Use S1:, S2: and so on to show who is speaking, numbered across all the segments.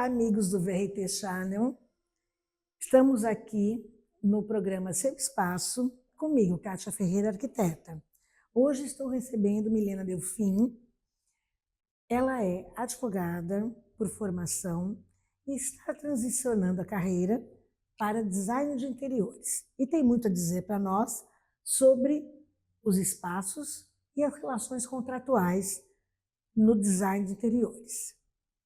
S1: Olá, amigos do VRT Channel. Estamos aqui no programa Seu Espaço, comigo, Kátia Ferreira, arquiteta. Hoje estou recebendo Milena Delfim. Ela é advogada por formação e está transicionando a carreira para design de interiores. E tem muito a dizer para nós sobre os espaços e as relações contratuais no design de interiores.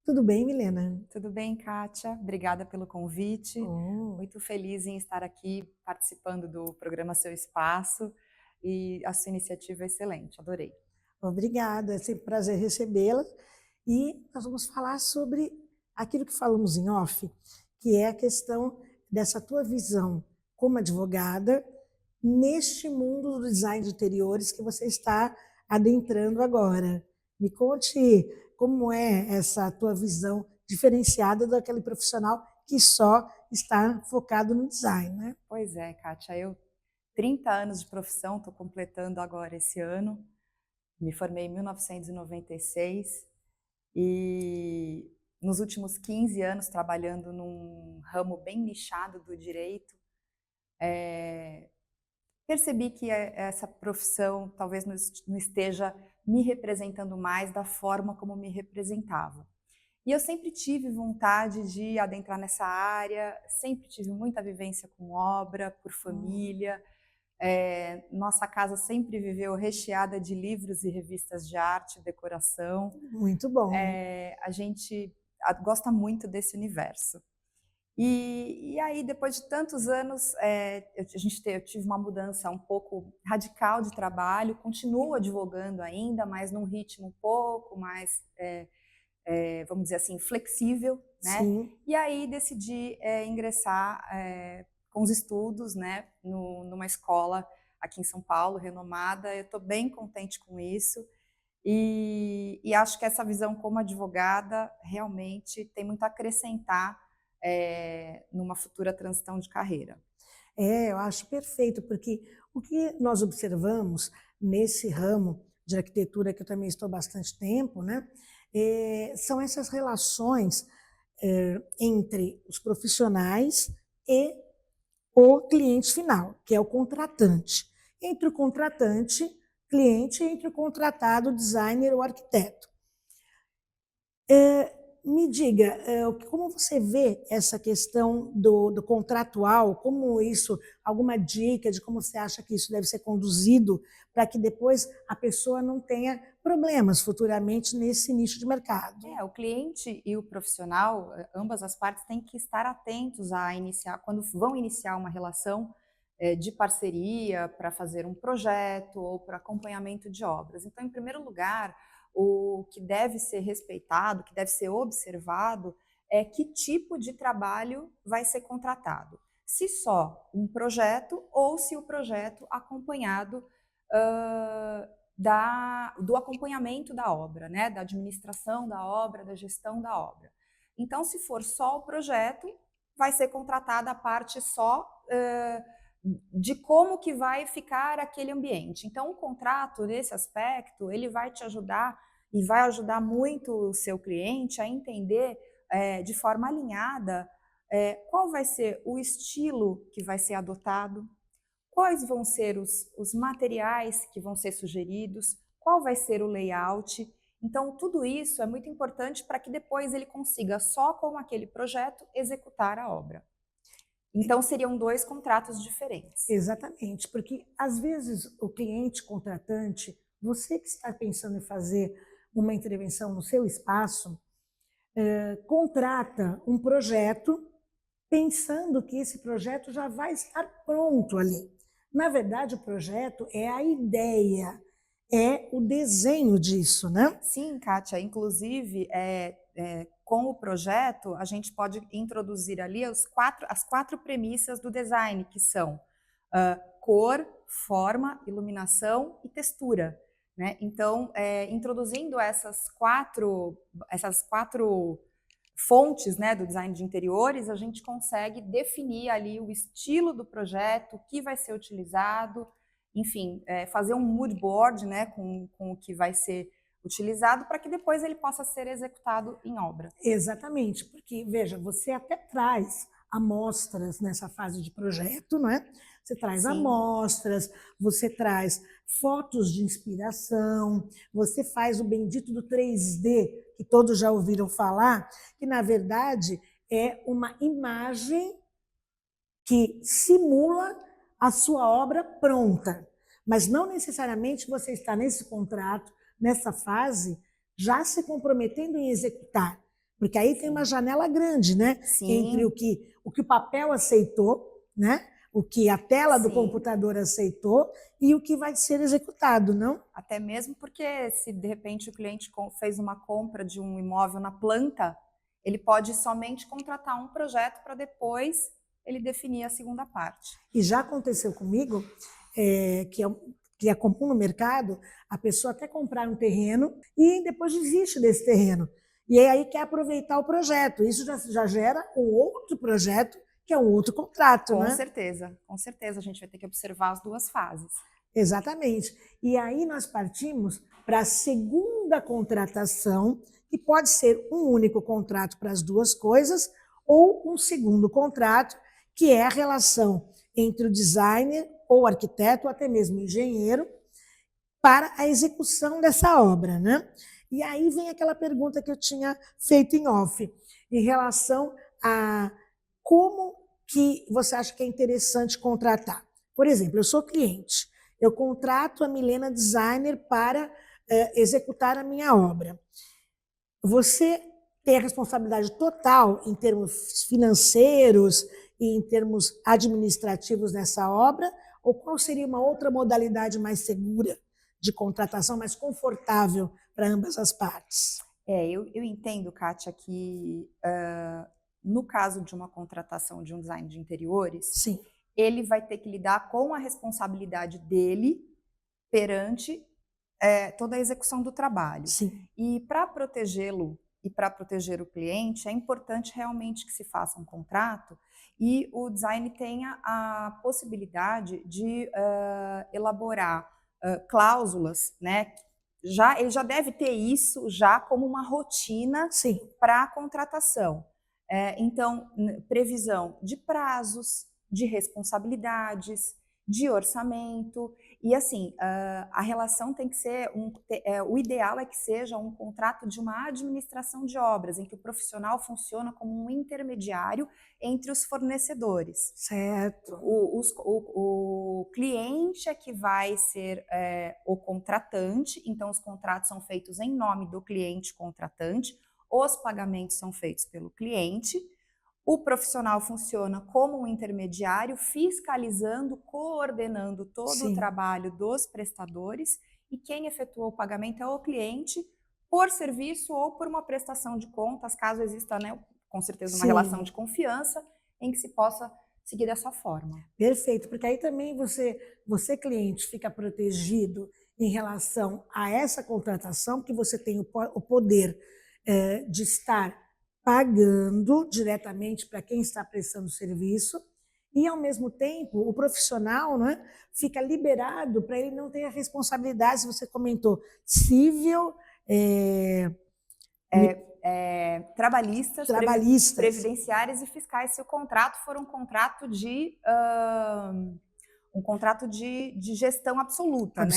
S1: Tudo bem, Milena?
S2: Tudo bem, Kátia? Obrigada pelo convite. Muito feliz em estar aqui participando do programa Seu Espaço e a sua iniciativa é excelente, adorei.
S1: Obrigada, é sempre um prazer recebê-la. E nós vamos falar sobre aquilo que falamos em off, que é a questão dessa tua visão como advogada neste mundo do design de interiores que você está adentrando agora. Me conte como é essa tua visão diferenciada daquele profissional que só está focado no design, né?
S2: Pois é, Kátia, eu 30 anos de profissão, estou completando agora esse ano, me formei em 1996 e nos últimos 15 anos trabalhando num ramo bem nichado do direito, percebi que essa profissão talvez não esteja me representando mais da forma como me representava. E eu sempre tive vontade de adentrar nessa área, sempre tive muita vivência com obra, por família. Nossa casa sempre viveu recheada de livros e revistas de arte e decoração.
S1: Muito bom.
S2: A gente gosta muito desse universo. E aí, depois de tantos anos, eu tive uma mudança um pouco radical de trabalho, continuo advogando ainda, mas num ritmo um pouco mais, vamos dizer assim, flexível, né?
S1: Sim.
S2: E aí decidi ingressar com os estudos, né, numa escola aqui em São Paulo, renomada. Eu estou bem contente com isso. E acho que essa visão como advogada realmente tem muito a acrescentar numa futura transição de carreira.
S1: Eu acho perfeito, porque o que nós observamos nesse ramo de arquitetura, que eu também estou há bastante tempo, né, são essas relações entre os profissionais e o cliente final, que é o contratante. Entre o contratante, cliente, e entre o contratado, designer ou arquiteto. Me diga, como você vê essa questão do contratual, como isso, alguma dica de como você acha que isso deve ser conduzido para que depois a pessoa não tenha problemas futuramente nesse nicho de mercado?
S2: O cliente e o profissional, ambas as partes têm que estar atentos a iniciar, quando vão iniciar uma relação de parceria para fazer um projeto ou para acompanhamento de obras. Então, em primeiro lugar, o que deve ser respeitado, que deve ser observado, é que tipo de trabalho vai ser contratado. Se só um projeto ou se o projeto acompanhado do acompanhamento da obra, né? Da administração da obra, da gestão da obra. Então, se for só o projeto, vai ser contratada a parte só de como que vai ficar aquele ambiente. Então, o contrato, nesse aspecto, ele vai te ajudar e vai ajudar muito o seu cliente a entender de forma alinhada qual vai ser o estilo que vai ser adotado, quais vão ser os materiais que vão ser sugeridos, qual vai ser o layout. Então, tudo isso é muito importante para que depois ele consiga, só com aquele projeto, executar a obra. Então, seriam dois contratos diferentes.
S1: Exatamente, porque às vezes o cliente contratante, você que está pensando em fazer uma intervenção no seu espaço, contrata um projeto pensando que esse projeto já vai estar pronto ali. Na verdade, o projeto é a ideia, é o desenho disso, né?
S2: Sim, Kátia, inclusive, com o projeto, a gente pode introduzir ali as quatro premissas do design, que são cor, forma, iluminação e textura. Né? Então, introduzindo essas quatro fontes, né, do design de interiores, a gente consegue definir ali o estilo do projeto, o que vai ser utilizado, enfim, fazer um mood board, né, com o que vai ser utilizado para que depois ele possa ser executado em obra.
S1: Exatamente, porque, veja, você até traz amostras nessa fase de projeto, não é? Você traz
S2: Sim.
S1: amostras, você traz fotos de inspiração, você faz o bendito do 3D, que todos já ouviram falar, que na verdade é uma imagem que simula a sua obra pronta. Mas não necessariamente você está nesse contrato, nessa fase, já se comprometendo em executar. Porque aí tem uma janela grande, né?
S2: Sim.
S1: Entre o que o papel aceitou, né? O que a tela do
S2: Sim.
S1: computador aceitou e o que vai ser executado, não?
S2: Até mesmo porque se de repente o cliente fez uma compra de um imóvel na planta, ele pode somente contratar um projeto para depois ele definir a segunda parte.
S1: E já aconteceu comigo, que é comum no mercado, a pessoa até comprar um terreno e depois desiste desse terreno. E aí quer aproveitar o projeto. Isso já gera um outro projeto, que é um outro contrato, né?
S2: Com certeza. A gente vai ter que observar as duas fases.
S1: Exatamente. E aí nós partimos para a segunda contratação, que pode ser um único contrato para as duas coisas, ou um segundo contrato, que é a relação entre o designer ou arquiteto, ou até mesmo engenheiro, para a execução dessa obra, né? E aí vem aquela pergunta que eu tinha feito em off, em relação a como que você acha que é interessante contratar. Por exemplo, eu sou cliente, eu contrato a Milena Designer para executar a minha obra. Você tem a responsabilidade total em termos financeiros e em termos administrativos nessa obra, ou qual seria uma outra modalidade mais segura de contratação, mais confortável para ambas as partes?
S2: Eu entendo, Kátia, que no caso de uma contratação de um design de interiores,
S1: sim,
S2: ele vai ter que lidar com a responsabilidade dele perante toda a execução do trabalho.
S1: sim.
S2: E para protegê-lo e para proteger o cliente, é importante realmente que se faça um contrato e o design tenha a possibilidade de elaborar cláusulas, né? Ele já deve ter isso já como uma rotina para a contratação. Então, previsão de prazos, de responsabilidades, de orçamento. E assim, a relação tem que ser, o ideal é que seja um contrato de uma administração de obras, em que o profissional funciona como um intermediário entre os fornecedores.
S1: Certo.
S2: O cliente é que vai ser o contratante, então os contratos são feitos em nome do cliente contratante, os pagamentos são feitos pelo cliente. O profissional funciona como um intermediário, fiscalizando, coordenando todo o trabalho dos prestadores, e quem efetua o pagamento é o cliente por serviço ou por uma prestação de contas, caso exista, né, com certeza, uma relação de confiança em que se possa seguir dessa forma.
S1: Perfeito, porque aí também você cliente, fica protegido em relação a essa contratação, porque você tem o poder de estar pagando diretamente para quem está prestando serviço e, ao mesmo tempo, o profissional, né, fica liberado para ele não ter a responsabilidade, se você comentou, civil,
S2: trabalhistas, previdenciárias e fiscais, se o contrato for um contrato de gestão absoluta,
S1: né?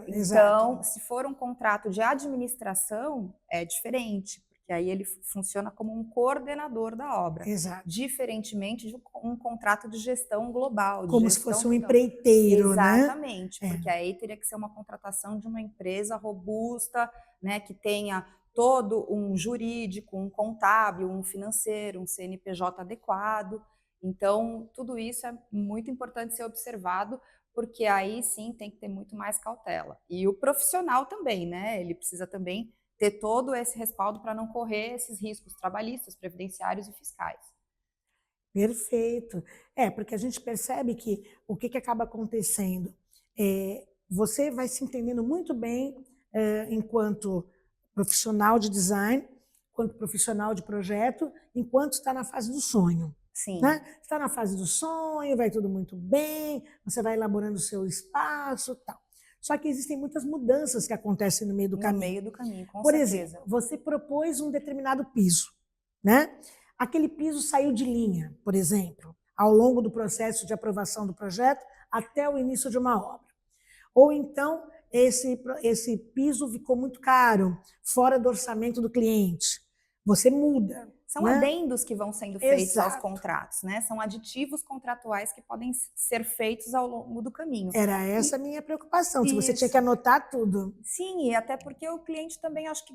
S2: Então,
S1: exato.
S2: se for um contrato de administração, é diferente, porque aí ele funciona como um coordenador da obra.
S1: Exato.
S2: Diferentemente de um contrato de gestão global.
S1: Como se fosse um empreiteiro,
S2: Exatamente,
S1: né?
S2: Porque aí teria que ser uma contratação de uma empresa robusta, né, que tenha todo um jurídico, um contábil, um financeiro, um CNPJ adequado. Então, tudo isso é muito importante ser observado, porque aí sim tem que ter muito mais cautela. E o profissional também, né? Ele precisa também ter todo esse respaldo para não correr esses riscos trabalhistas, previdenciários e fiscais.
S1: Perfeito. Porque a gente percebe que o que acaba acontecendo? Você vai se entendendo muito bem enquanto profissional de design, enquanto profissional de projeto, enquanto está na fase do sonho.
S2: Sim.
S1: Né? Está na fase do sonho, vai tudo muito bem, você vai elaborando o seu espaço, tal. Só que existem muitas mudanças que acontecem no meio do
S2: No
S1: caminho.
S2: meio do caminho, com
S1: Por
S2: certeza.
S1: exemplo, você propôs um determinado piso, né? Aquele piso saiu de linha, por exemplo, ao longo do processo de aprovação do projeto até o início de uma obra. Ou então, esse piso ficou muito caro, fora do orçamento do cliente. Você muda.
S2: São
S1: né?
S2: adendos que vão sendo feitos aos
S1: Exato.
S2: contratos, né? São aditivos contratuais que podem ser feitos ao longo do caminho.
S1: Era essa a minha preocupação, se você tinha
S2: Isso.
S1: que anotar tudo.
S2: Sim, e até porque o cliente também acho que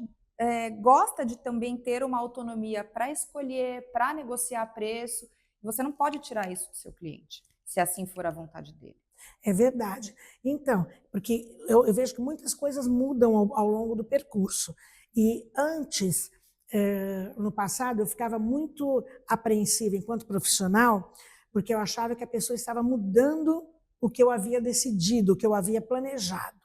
S2: gosta de também ter uma autonomia para escolher, para negociar preço. Você não pode tirar isso do seu cliente, se assim for a vontade dele.
S1: É verdade. Então, porque eu vejo que muitas coisas mudam ao longo do percurso. E antes, no passado, eu ficava muito apreensiva enquanto profissional, porque eu achava que a pessoa estava mudando o que eu havia decidido, o que eu havia planejado.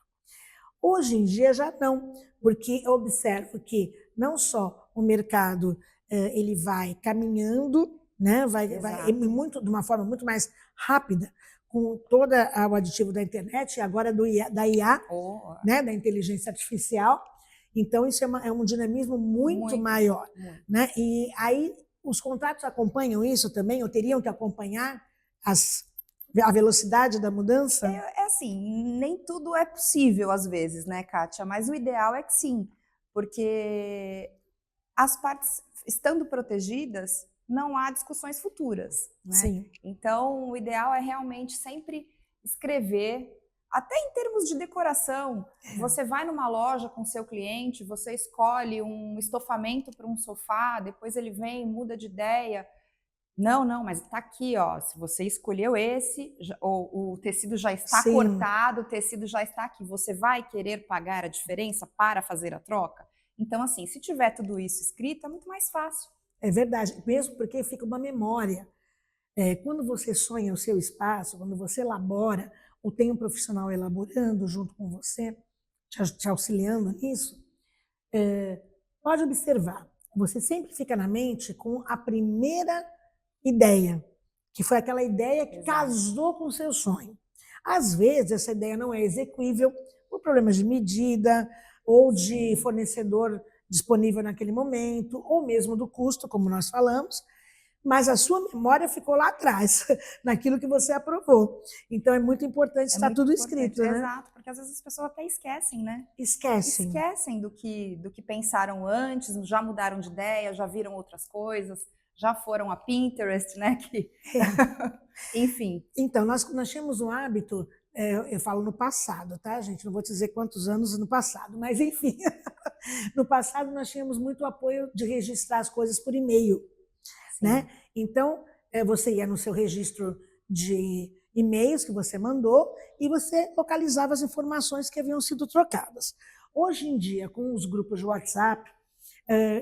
S1: Hoje em dia já não, porque eu observo que não só o mercado ele vai caminhando, né, vai de uma forma muito mais rápida, com todo o aditivo da internet, agora da IA, né, da inteligência artificial. Então, isso é um dinamismo muito maior.
S2: Muito.
S1: Né? E aí, os contratos acompanham isso também, ou teriam que acompanhar a velocidade da mudança?
S2: É assim, nem tudo é possível às vezes, né, Kátia? Mas o ideal é que sim, porque as partes estando protegidas, não há discussões futuras, né?
S1: Sim.
S2: Então, o ideal é realmente sempre escrever, até em termos de decoração. Você vai numa loja com seu cliente, você escolhe um estofamento para um sofá, depois ele vem, muda de ideia. Não, mas está aqui, ó. Se você escolheu esse, o tecido já está cortado, o tecido já está aqui. Você vai querer pagar a diferença para fazer a troca? Então, assim, se tiver tudo isso escrito, é muito mais fácil.
S1: É verdade, mesmo porque fica uma memória. Quando você sonha o seu espaço, quando você elabora, ou tem um profissional elaborando junto com você, te auxiliando nisso, pode observar, você sempre fica na mente com a primeira ideia, que foi aquela ideia que casou com o seu sonho. Às vezes, essa ideia não é execuível por problemas de medida, ou de fornecedor disponível naquele momento, ou mesmo do custo, como nós falamos, mas a sua memória ficou lá atrás, naquilo que você aprovou. Então, é muito importante estar tudo escrito, né?
S2: Exato, porque às vezes as pessoas até esquecem, né?
S1: Esquecem
S2: do que pensaram antes, já mudaram de ideia, já viram outras coisas, já foram a Pinterest, né? Enfim.
S1: Então, nós tínhamos um hábito, eu falo no passado, tá, gente? Não vou dizer quantos anos no passado, mas enfim. No passado, nós tínhamos muito apoio de registrar as coisas por e-mail, né? Então, você ia no seu registro de e-mails que você mandou e você localizava as informações que haviam sido trocadas. Hoje em dia, com os grupos de WhatsApp,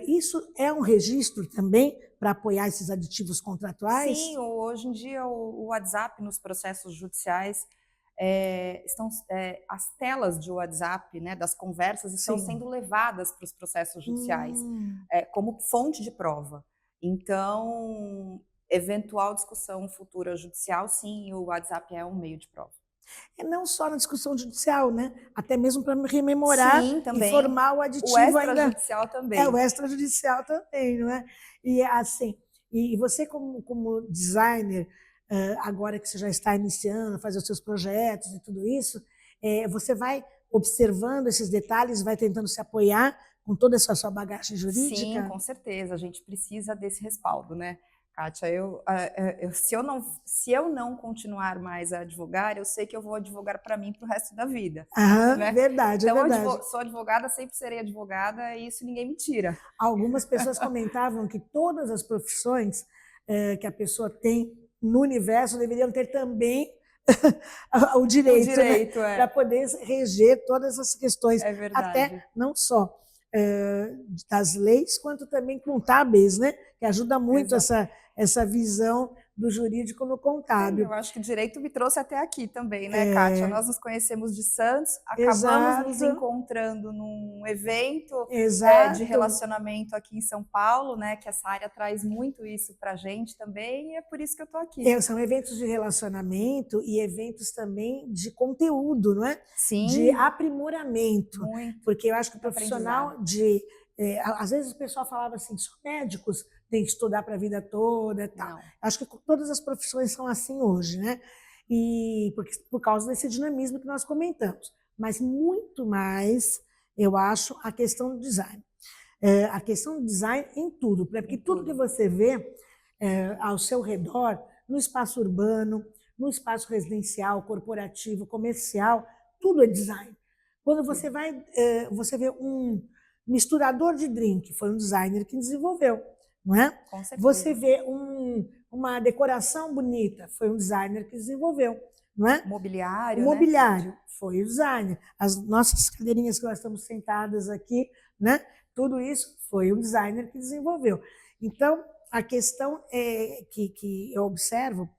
S1: isso é um registro também para apoiar esses aditivos contratuais?
S2: Sim, hoje em dia o WhatsApp nos processos judiciais as telas de WhatsApp, né, das conversas estão sendo levadas para os processos judiciais como fonte de prova. Então, eventual discussão futura judicial, sim, o WhatsApp é um meio de prova.
S1: Não só na discussão judicial, né? Até mesmo para rememorar e formar o aditivo.
S2: O extrajudicial também.
S1: O extrajudicial também, não é? E assim, e você como designer, agora que você já está iniciando a fazer os seus projetos e tudo isso, você vai observando esses detalhes, vai tentando se apoiar com toda essa sua bagagem jurídica?
S2: Sim, com certeza. A gente precisa desse respaldo, né? Kátia, se eu não continuar mais a advogar, eu sei que eu vou advogar para mim para o resto da vida. Né?
S1: Verdade,
S2: então,
S1: verdade.
S2: Sou advogada, sempre serei advogada e isso ninguém me tira.
S1: Algumas pessoas comentavam que todas as profissões que a pessoa tem no universo deveriam ter também o direito, né? Para poder reger todas essas questões, até não só das leis, quanto também contábeis, né? Que ajuda muito essa visão do jurídico no contábil.
S2: Eu acho que o direito me trouxe até aqui também, né, Kátia? Nós nos conhecemos de Santos, acabamos nos
S1: Exato.
S2: encontrando num evento de
S1: Exato.
S2: relacionamento aqui em São Paulo, né? Que essa área traz muito isso pra gente também, e é por isso que eu tô aqui.
S1: São eventos de relacionamento e eventos também de conteúdo, não é?
S2: Sim.
S1: De aprimoramento.
S2: Muito.
S1: Porque eu acho que o profissional de... às vezes o pessoal falava assim, só médicos têm que estudar para a vida toda e tal.
S2: Não.
S1: Acho que todas as profissões são assim hoje, né? E por causa desse dinamismo que nós comentamos. Mas muito mais, eu acho, a questão do design. A questão do design em tudo, porque tudo que você vê ao seu redor, no espaço urbano, no espaço residencial, corporativo, comercial, tudo é design. Quando você vai, você vê um misturador de drink, foi um designer que desenvolveu, não é?
S2: Com certeza.
S1: Você vê uma decoração bonita, foi um designer que desenvolveu, não é?
S2: Mobiliário,
S1: o mobiliário, né? Foi o designer. As nossas cadeirinhas que nós estamos sentadas aqui, né? Tudo isso foi um designer que desenvolveu. Então, a questão que eu observo,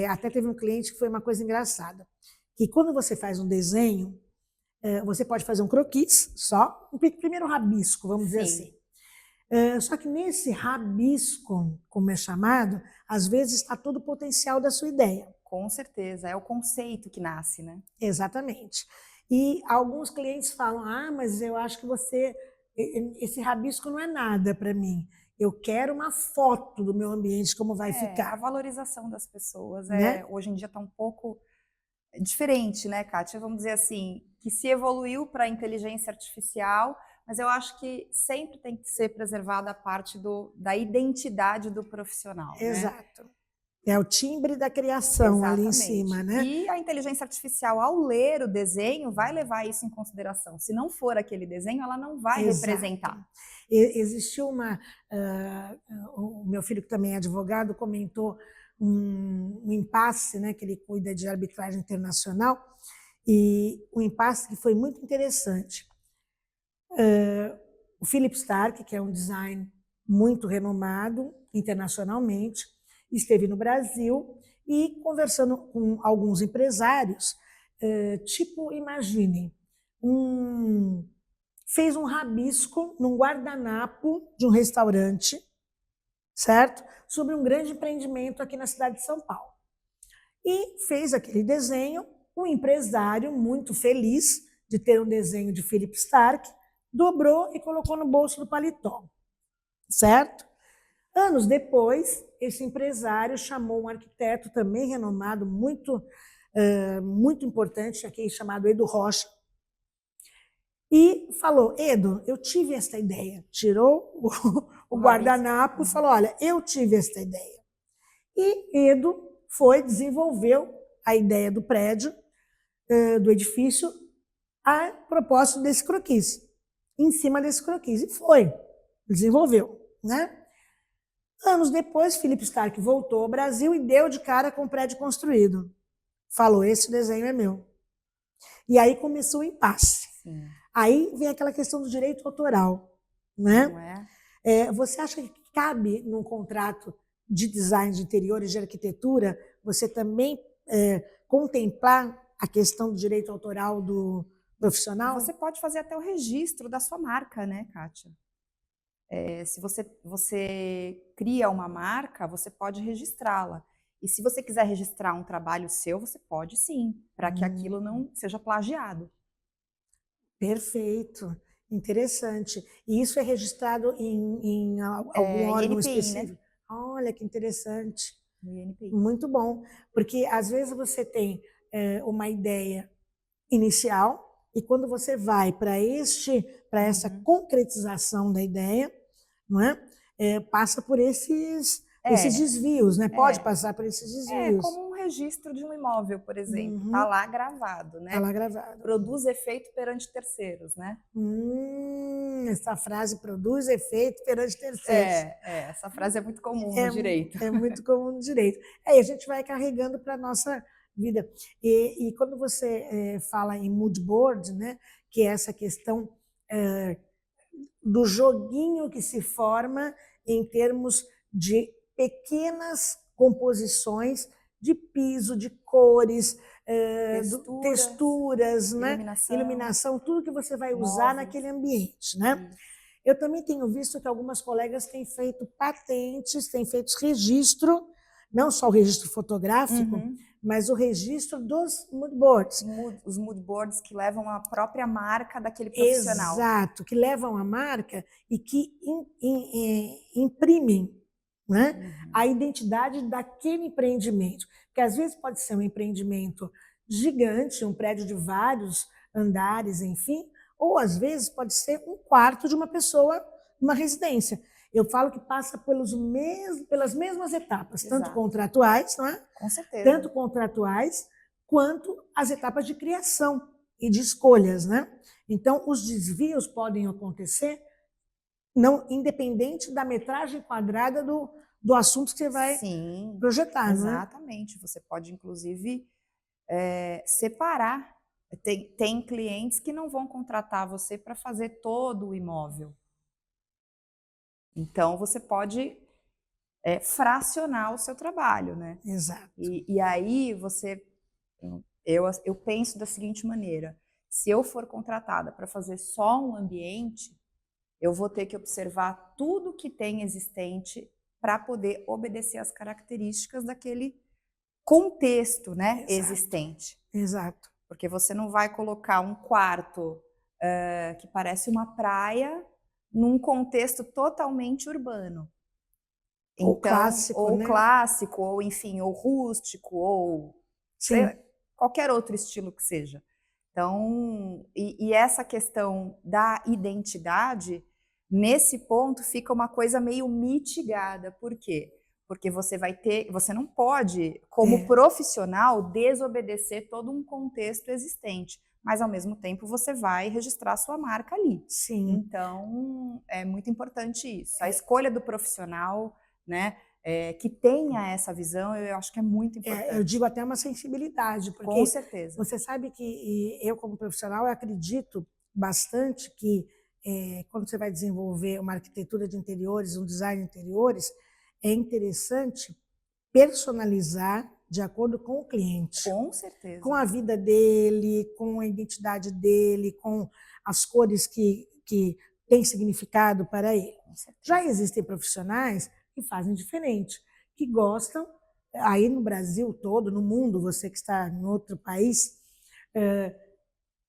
S1: até teve um cliente que foi uma coisa engraçada, que quando você faz um desenho, você pode fazer um croquis só, um primeiro rabisco, vamos dizer assim. Só que nesse rabisco, como é chamado, às vezes está todo o potencial da sua ideia.
S2: Com certeza, é o conceito que nasce, né?
S1: Exatamente. E alguns clientes falam, mas eu acho que esse rabisco não é nada para mim. Eu quero uma foto do meu ambiente, como vai ficar.
S2: A valorização das pessoas,
S1: né?
S2: Hoje em dia está um pouco diferente, né, Kátia? Vamos dizer assim, que se evoluiu para a inteligência artificial, mas eu acho que sempre tem que ser preservada a parte da identidade do profissional.
S1: Exato. Né? É o timbre da criação. Exatamente. Ali em cima, né?
S2: E a inteligência artificial, ao ler o desenho, vai levar isso em consideração. Se não for aquele desenho, ela não vai representar.
S1: Existiu o meu filho, que também é advogado, comentou um impasse, né, que ele cuida de arbitragem internacional, e um impasse que foi muito interessante. O Philip Stark, que é um design muito renomado internacionalmente, esteve no Brasil e conversando com alguns empresários, imaginem, fez um rabisco num guardanapo de um restaurante, certo? Sobre um grande empreendimento aqui na cidade de São Paulo. E fez aquele desenho, um empresário muito feliz de ter um desenho de Philip Stark, dobrou e colocou no bolso do paletó, certo? Anos depois, esse empresário chamou um arquiteto também renomado, muito importante aqui, chamado Edu Rocha, e falou, Edu, eu tive esta ideia. Tirou o guardanapo e falou, olha, eu tive esta ideia. E Edu desenvolveu a ideia do prédio, do edifício, a propósito desse croquis, em cima desse croquis. E desenvolveu, né? Anos depois, Philip Stark voltou ao Brasil e deu de cara com o prédio construído. Falou, esse desenho é meu. E aí começou o impasse.
S2: Sim.
S1: Aí vem aquela questão do direito autoral, né?
S2: Não é?
S1: Você acha que cabe num contrato de design de interiores, de arquitetura, você também contemplar a questão do direito autoral do profissional?
S2: Você pode fazer até o registro da sua marca, né, Kátia? Se você cria uma marca, você pode registrá-la. E se você quiser registrar um trabalho seu, você pode sim, para que aquilo não seja plagiado. Perfeito,
S1: interessante. E isso é registrado em algum órgão
S2: INPI,
S1: específico?
S2: Né?
S1: Olha, que interessante.
S2: No INPI.
S1: Muito bom, porque às vezes você tem uma ideia inicial e quando você vai para essa concretização da ideia, não é? Passa por esses desvios, né? Pode passar por esses desvios.
S2: Como um registro de um imóvel, por exemplo. Está lá gravado, né?
S1: Está lá gravado.
S2: Produz efeito perante terceiros, né?
S1: Essa frase, produz efeito perante terceiros.
S2: Essa frase é muito comum no direito.
S1: É muito comum no direito. E a gente vai carregando para a nossa vida. E quando você fala em mood board, né, que é essa questão do joguinho que se forma em termos de pequenas composições de piso, de cores, texturas, né? Iluminação, tudo que você vai usar naquele ambiente, né? Eu também tenho visto que algumas colegas têm feito patentes, têm feito registro, não só o registro fotográfico, mas o registro dos mood boards.
S2: Os mood boards que levam a própria marca daquele profissional.
S1: Exato, que levam a marca e que imprimem, né, a identidade daquele empreendimento. Porque às vezes pode ser um empreendimento gigante, um prédio de vários andares, enfim, ou às vezes pode ser um quarto de uma pessoa, uma residência. Eu falo que passa pelas mesmas etapas, tanto contratuais, não é?
S2: Com certeza.
S1: Tanto contratuais quanto as etapas de criação e de escolhas, né? Então, os desvios podem acontecer não independente da metragem quadrada do assunto que você vai projetar,
S2: exatamente.
S1: Não é?
S2: Você pode, inclusive, separar. Tem clientes que não vão contratar você para fazer todo o imóvel. Então, você pode fracionar o seu trabalho, né?
S1: Exato.
S2: E aí, eu penso da seguinte maneira: se eu for contratada para fazer só um ambiente, eu vou ter que observar tudo que tem existente para poder obedecer às características daquele contexto, né, existente.
S1: Exato.
S2: Porque você não vai colocar um quarto que parece uma praia num contexto totalmente urbano.
S1: Ou
S2: então,
S1: clássico,
S2: ou
S1: né?
S2: clássico, ou enfim, ou rústico, ou qualquer outro estilo que seja. Então, e essa questão da identidade, nesse ponto, fica uma coisa meio mitigada. Por quê? Porque você não pode, como profissional, desobedecer todo um contexto existente, mas ao mesmo tempo você vai registrar sua marca ali.
S1: Sim.
S2: Então, é muito importante isso. A escolha do profissional, né, que tenha essa visão, eu acho que é muito importante.
S1: Eu digo até uma sensibilidade, porque
S2: com certeza.
S1: Você sabe que eu, como profissional, eu acredito bastante que quando você vai desenvolver uma arquitetura de interiores, um design de interiores, é interessante personalizar de acordo com o cliente.
S2: Com certeza.
S1: Com a vida dele, com a identidade dele, com as cores que têm significado para ele. Já existem profissionais que fazem diferente, que gostam, aí no Brasil todo, no mundo, você que está em outro país,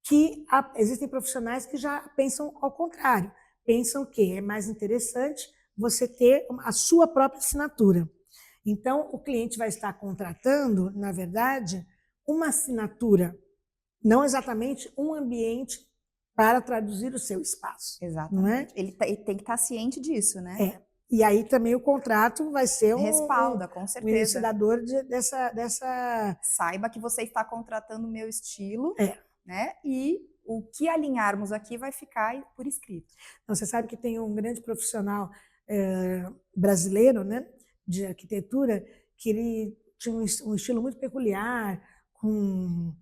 S1: que existem profissionais que já pensam ao contrário, pensam que é mais interessante você ter a sua própria assinatura. Então, o cliente vai estar contratando, na verdade, uma assinatura, não exatamente um ambiente para traduzir o seu espaço.
S2: Exatamente.
S1: Não é?
S2: Ele tem que estar ciente disso, né?
S1: E aí também o contrato vai ser
S2: respalda, com certeza,
S1: elucidador dessa...
S2: Saiba que você está contratando o meu estilo, né? E o que alinharmos aqui vai ficar por escrito.
S1: Então, você sabe que tem um grande profissional brasileiro, né, de arquitetura, que ele tinha um estilo muito peculiar, com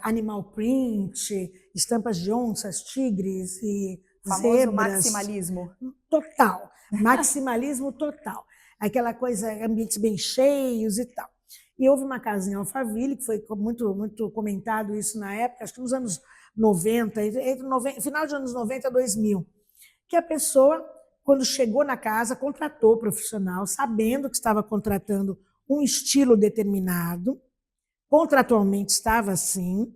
S1: animal print, estampas de onças, tigres e
S2: famoso
S1: zebras.
S2: Maximalismo.
S1: Total, maximalismo total. Aquela coisa, ambientes bem cheios e tal. E houve uma casa em Alphaville, que foi muito, muito comentado isso na época, acho que nos anos 90, final de anos 90 a 2000, que a pessoa, quando chegou na casa, contratou o profissional, sabendo que estava contratando um estilo determinado, contratualmente estava assim.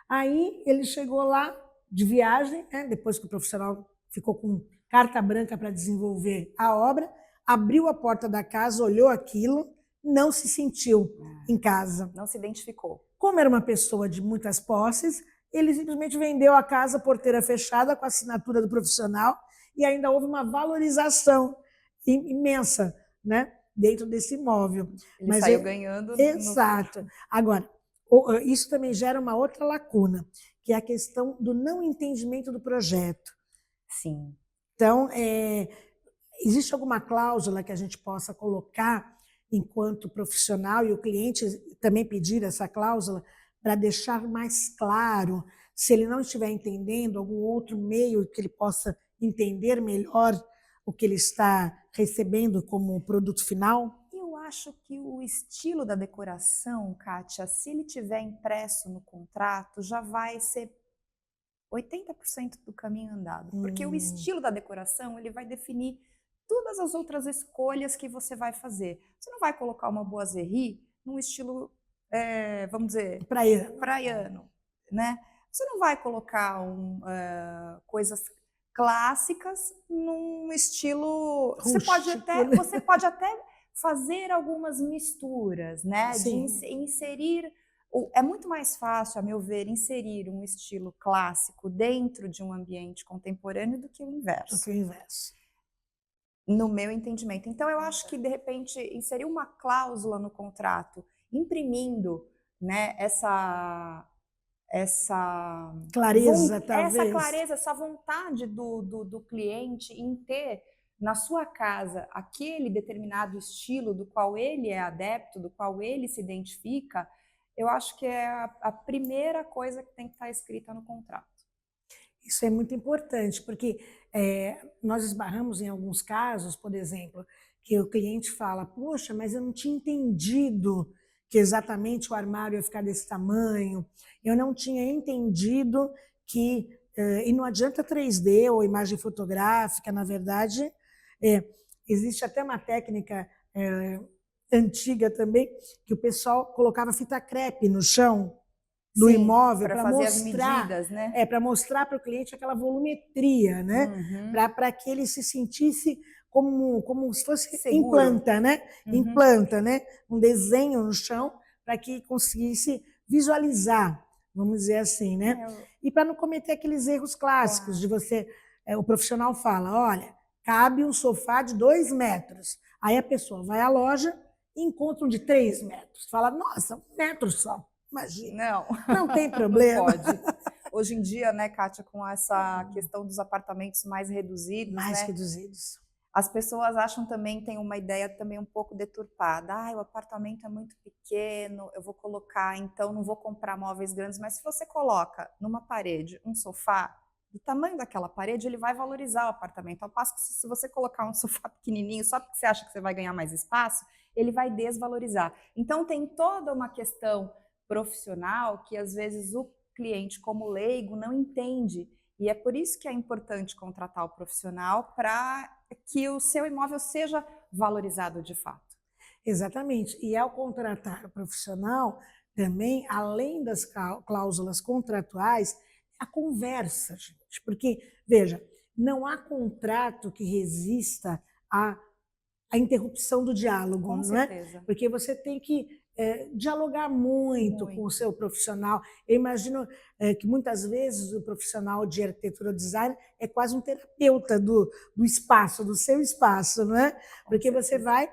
S1: Aí ele chegou lá de viagem, né, depois que o profissional ficou com carta branca para desenvolver a obra, abriu a porta da casa, olhou aquilo, não se sentiu em casa.
S2: Não se identificou.
S1: Como era uma pessoa de muitas posses, ele simplesmente vendeu a casa porteira fechada com a assinatura do profissional e ainda houve uma valorização imensa, né, dentro desse imóvel.
S2: Ele saiu ganhando.
S1: Exato. Agora, isso também gera uma outra lacuna, que é a questão do não entendimento do projeto.
S2: Sim.
S1: Então, existe alguma cláusula que a gente possa colocar enquanto profissional e o cliente também pedir essa cláusula para deixar mais claro, se ele não estiver entendendo, algum outro meio que ele possa entender melhor o que ele está recebendo como produto final?
S2: Eu acho que o estilo da decoração, Kátia, se ele tiver impresso no contrato, já vai ser 80% do caminho andado. Porque o estilo da decoração, ele vai definir todas as outras escolhas que você vai fazer. Você não vai colocar uma boiserie num estilo, vamos dizer, praiano, né? Você não vai colocar coisas clássicas num estilo... Você pode até fazer algumas misturas, né?
S1: Sim.
S2: De inserir... É muito mais fácil, a meu ver, inserir um estilo clássico dentro de um ambiente contemporâneo do que o inverso.
S1: Do que o inverso.
S2: No meu entendimento. Então, eu acho que, de repente, inserir uma cláusula no contrato, imprimindo, né, essa
S1: clareza, talvez.
S2: Essa clareza, essa vontade do cliente em ter na sua casa aquele determinado estilo do qual ele é adepto, do qual ele se identifica, eu acho que é a primeira coisa que tem que estar escrita no contrato.
S1: Isso é muito importante, porque nós esbarramos em alguns casos, por exemplo, que o cliente fala, poxa, mas eu não tinha entendido que exatamente o armário ia ficar desse tamanho, eu não tinha entendido que... e não adianta 3D ou imagem fotográfica, na verdade, existe até uma técnica antiga também, que o pessoal colocava fita crepe no chão do imóvel para mostrar as medidas, né? Para mostrar para o cliente aquela volumetria, né? Para que ele se sentisse como se fosse seguro. Implanta, né? Implanta, né? Um desenho no chão para que conseguisse visualizar, vamos dizer assim, né? E para não cometer aqueles erros clássicos de você, o profissional fala, olha, cabe um sofá de 2 metros. Aí a pessoa vai à loja e encontra um de 3 metros. Fala, nossa, 1 metro só. Imagina. Não tem problema.
S2: Não pode. Hoje em dia, né, Kátia, com essa questão dos apartamentos mais reduzidos,
S1: mais reduzidos.
S2: As pessoas acham também, tem uma ideia também um pouco deturpada. O apartamento é muito pequeno, eu vou colocar, então não vou comprar móveis grandes, mas se você coloca numa parede um sofá, do tamanho daquela parede, ele vai valorizar o apartamento. Ao passo que se você colocar um sofá pequenininho, só porque você acha que você vai ganhar mais espaço, ele vai desvalorizar. Então tem toda uma questão profissional que às vezes o cliente, como leigo, não entende. E é por isso que é importante contratar o profissional para que o seu imóvel seja valorizado de fato.
S1: Exatamente. E ao contratar o profissional, também, além das cláusulas contratuais, a conversa, gente. Porque, veja, não há contrato que resista à interrupção do diálogo,
S2: Com
S1: não
S2: certeza.
S1: é? Porque você tem que dialogar muito com o seu profissional. Eu imagino que muitas vezes o profissional de arquitetura ou design é quase um terapeuta do espaço, do seu espaço, não é? Porque você vai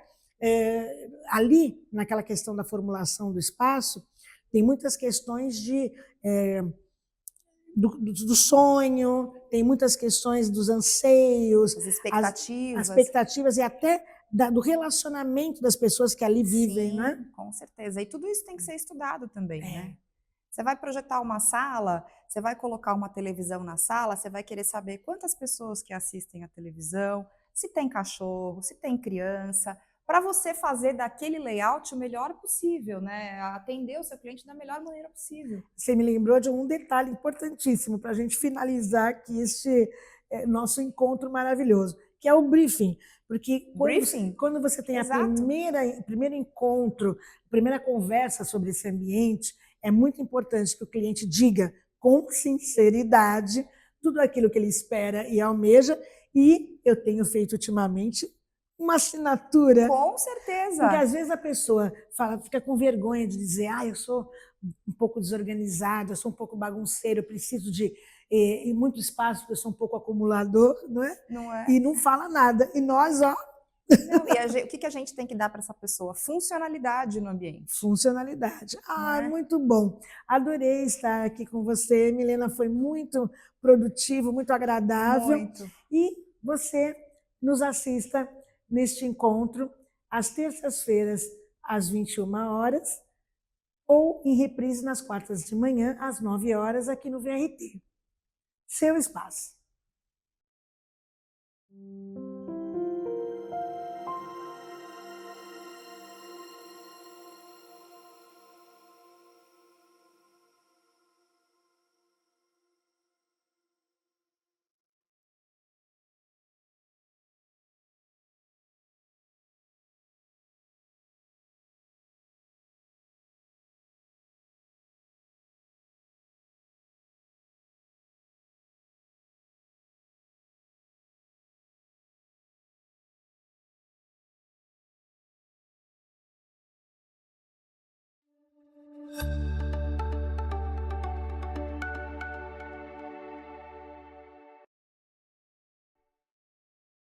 S1: ali, naquela questão da formulação do espaço, tem muitas questões do sonho, tem muitas questões dos anseios,
S2: as expectativas.
S1: As expectativas e até do relacionamento das pessoas que ali vivem,
S2: Sim,
S1: né?
S2: Com certeza. E tudo isso tem que ser estudado também, né? Você vai projetar uma sala, você vai colocar uma televisão na sala, você vai querer saber quantas pessoas que assistem a televisão, se tem cachorro, se tem criança, para você fazer daquele layout o melhor possível, né? Atender o seu cliente da melhor maneira possível.
S1: Você me lembrou de um detalhe importantíssimo para a gente finalizar aqui este nosso encontro maravilhoso, que é o briefing. Porque quando você tem o primeiro encontro, a primeira conversa sobre esse ambiente, é muito importante que o cliente diga com sinceridade tudo aquilo que ele espera e almeja. E eu tenho feito ultimamente uma assinatura.
S2: Com certeza.
S1: Porque às vezes a pessoa fica com vergonha de dizer, eu sou um pouco desorganizado, eu sou um pouco bagunceiro, eu preciso de muito espaço, porque eu sou um pouco acumulador, não é?
S2: Não é?
S1: E não fala nada. E nós, ó...
S2: Não, e o que a gente tem que dar para essa pessoa? Funcionalidade no ambiente.
S1: Funcionalidade. Muito bom. Adorei estar aqui com você, Milena, foi muito produtivo, muito agradável.
S2: Muito.
S1: E você nos assista neste encontro às terças-feiras, às 21 horas, ou em reprise nas quartas de manhã, às 9 horas, aqui no VRT. Seu espaço.